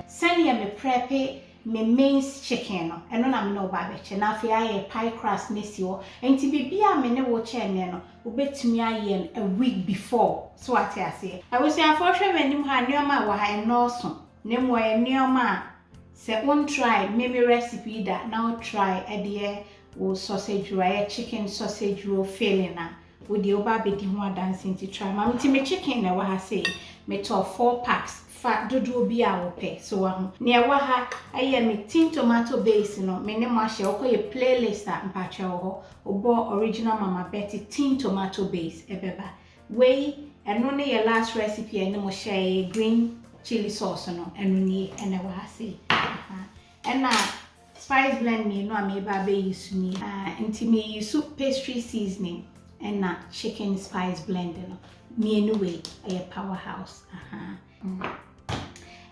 Send me preppy me mince chicken no eno na me no ba be che na afia aye pie crust nesi wo enti bibia me ne wo che ne no obetumi aye a week before so ati ase I was say afọhwe manim ha neoma wa ha no so ne mo e neoma se on try maybe recipe that now try e wo sausage roll chicken sausage roll filling na wo de oba be di ho adanse nti try ma nti me chicken na wa ha say me to 4 packs fa dodo bi a wo pe so wa ho ne wa ha aye me tin tomato base no me ne mo ahye wo koye playlist a mpache wo ho obo original mama Betty tin tomato base ebeba we eno ne your last recipe ene mo share green chili sauce no eno ni ene wa ha say na spice blend me no am eba be use ni nti me use pastry seasoning and na chicken spice blend no me anyway a powerhouse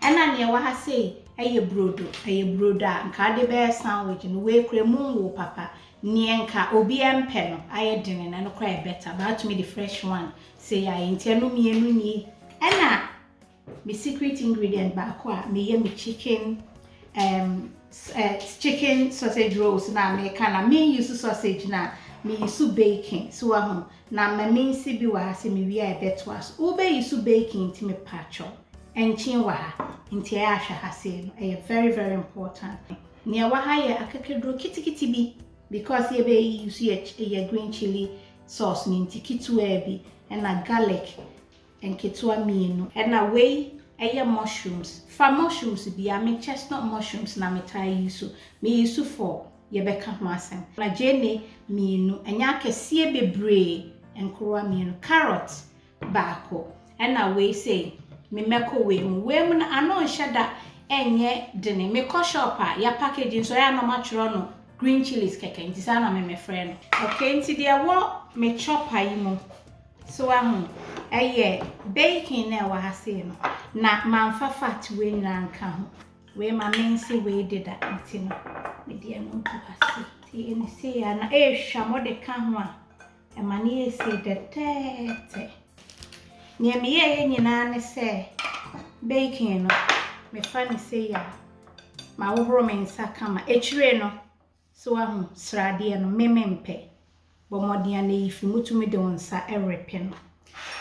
and na wa ha say aye brodo nka de be sandwich no we kremu wo papa ni enka obi empe no aye dene na no cry better but me the fresh one say aye nti no me enu ni na me secret ingredient ba ko a me ye me chicken chicken sausage rolls na me kana me use sausage na me use bacon so na me mince bi wa se me wi a betwas wo be use bacon ti me pacho enchin wa nti ya ahwa ha se no very very important ne wa ha ye akakedro kitikiti bi because ye be use ye green chili sauce ni nti kitwa bi na garlic enketwa mienu na we mushrooms. For mushrooms be me chestnut mushrooms na me try use. Me use for ye beka ho asem. Na jene mienu enya kese bebre enkroa mienu carrot baako. Na we say me meko we mu na ano nheda enye dene me ko shop a ya packaging so ya no matchro no green chilies keke nti sa na me friend. Okay nti dia wo me chopper yi mu. So bacon na wa ha say no na manfa fat we nka ho we ma mince we did that nti no me dia no to ase ti eni say ya na hwa mo de ka ho a e ma ne e say de tete ne me ye nyina ne say bacon no me fa ne say ya ma wo horo me nsa kama echire no so srade no memempe bo modia na yifi mutumi de wonsa erepe no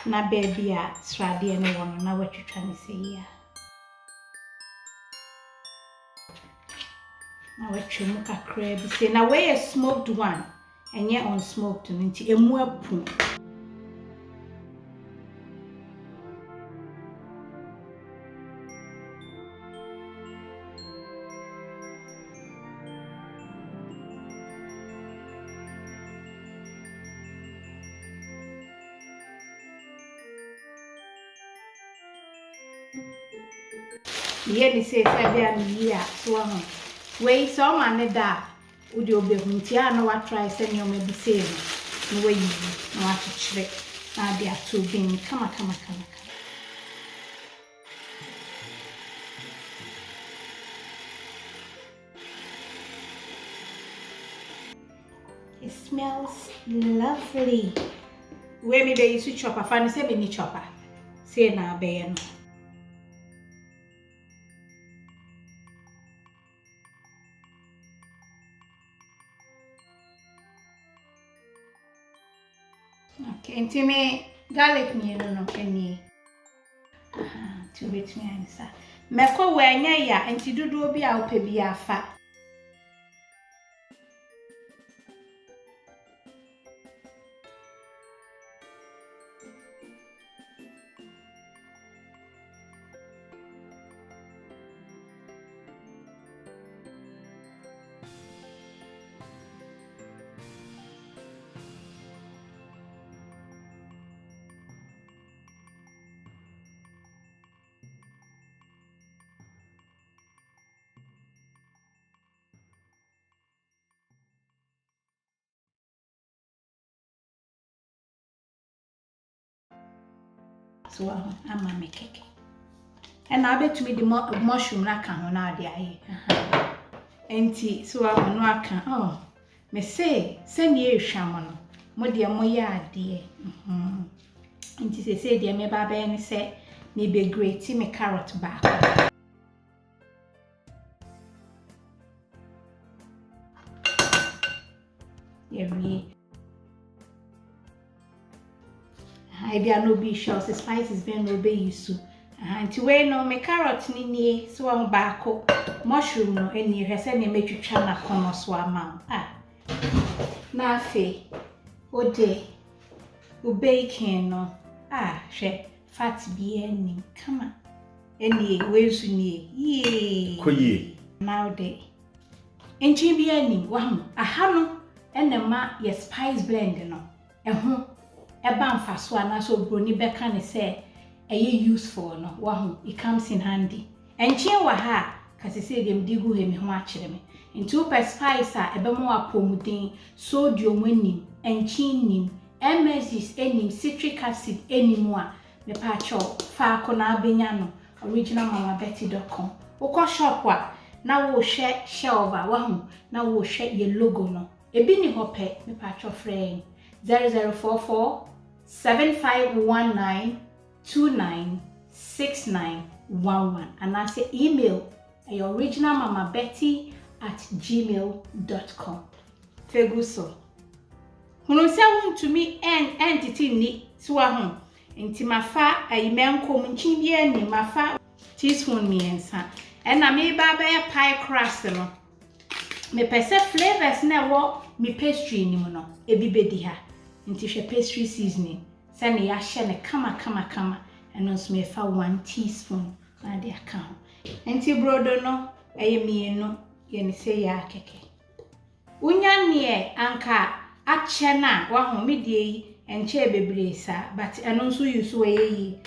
na baby a srade no wono na watwetwa ne sei ya na watwe mu kakra bi sei na we a smoked one enye unsmoked nti emu apu ye ni say bia mi ya so we so ma ne da udi obehunti a na wa try say me o me bi say no we yi na wa chire na dia to bin kama it smells lovely we me be use chopper fan say be ni chopper say na be no. Okay, nti me garlic mienu no eni. To wait me answer. Meko we anya ya nti dodo bi a opa bi afa. So ama me keke. And I bet me the mushroom na kan ho na ade aye. Enti so no aka me say send ye hwam no. Mo de mo ye ade. Enti say de me ba be ne say me be grate me carrot back. Yɛwie. Ebi a no be sure the spices bɛn no be use. Nti wei no me carrot ni nie so wɔn baako. Mushroom no ani hwɛ sɛ ne metwitwa na kono so ama. Na afi ode o bacon no. Hwɛ fat bi ani kama. Ani wei su nie. Yee. Koye. Now de. Enchi bi ani wahu. Aha no enema ye spice blend no. Eho eba mfaso ana so broni beka ne se eye useful no wahu. It comes in handy. Enchi wa ha kasi se dem digu he me ho akire me. Nti per spice a ebe mo apomuden, sodium enim, enchi nim, MSGs enim, citric acid enim a me pa cho fa akona abenya no originalmamabetty.com. Woko shop wa na wo hwe shelf a wahu na wo hwe ye logo no. Ebi ni hope me pa cho frɛ 0044 7519 296911 and I say email originalmamabetty@gmail.com. Feguso. Hunu se to me entity ni so ahu. Nti mafa ayimenkom nkyin bi ani mafa teaspoon miensa. Na me ba be pie crust no. Me pese flavors na wo me pastry ni mu no. Ebi bedi ha. Nti hwe pastry seasoning. Se ne ya hye ne kama. Eno nso me fa 1 teaspoon na de aka ho. Nti brodo no mienu ye ne se ya keke. Unya ne anka ache na wa ho me die yi enche bebre sa but eno nso use we yi.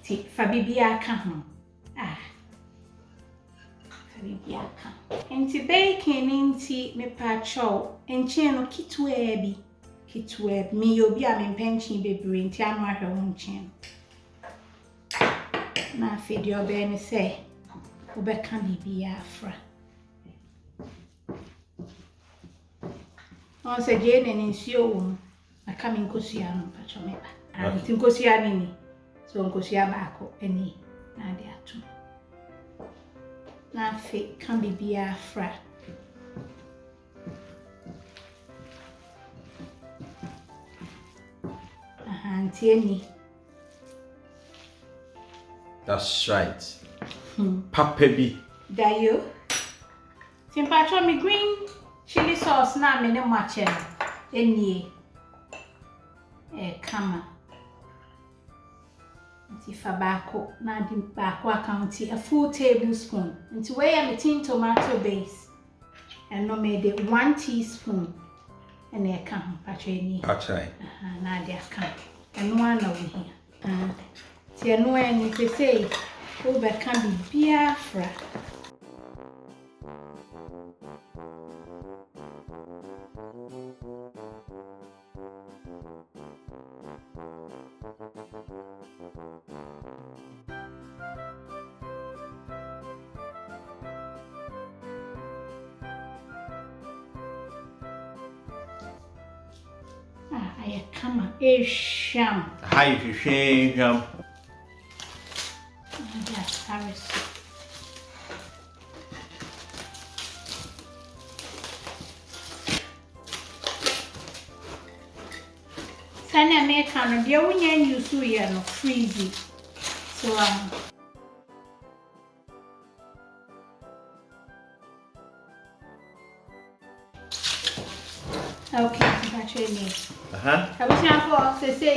Ti fa bibia aka ho. Fa bibia aka. Nti bacon nti me pa chow enche no kitwe bi. Me yobi a me penchi bebre nti anu ahwe ho nche. Na afi di obe ni se obeka bibia afra. On se je ne nsuo wo aka me nkosua no pa cho me ba. Nti nkosua ni so nkosua baako ani na de ato. Na afi kan bibia afra. Antieni. That's right. Papebi. Dayo. Timpacho mi green chili sauce na me ne mache no. Enie. Kama. Nti fa baako na di baako akaunti a full tablespoon. Nti we ya me tin tomato base. And no me de 1 teaspoon. And I come, Patrini. Patrai. Nadia come. And one over here. See, no one you can say, over can be Biafra. I come a sham. Hi, sham. That's Harris. Sana American, the only you so you no freezy. So okay, that's what I mean. I was saying for say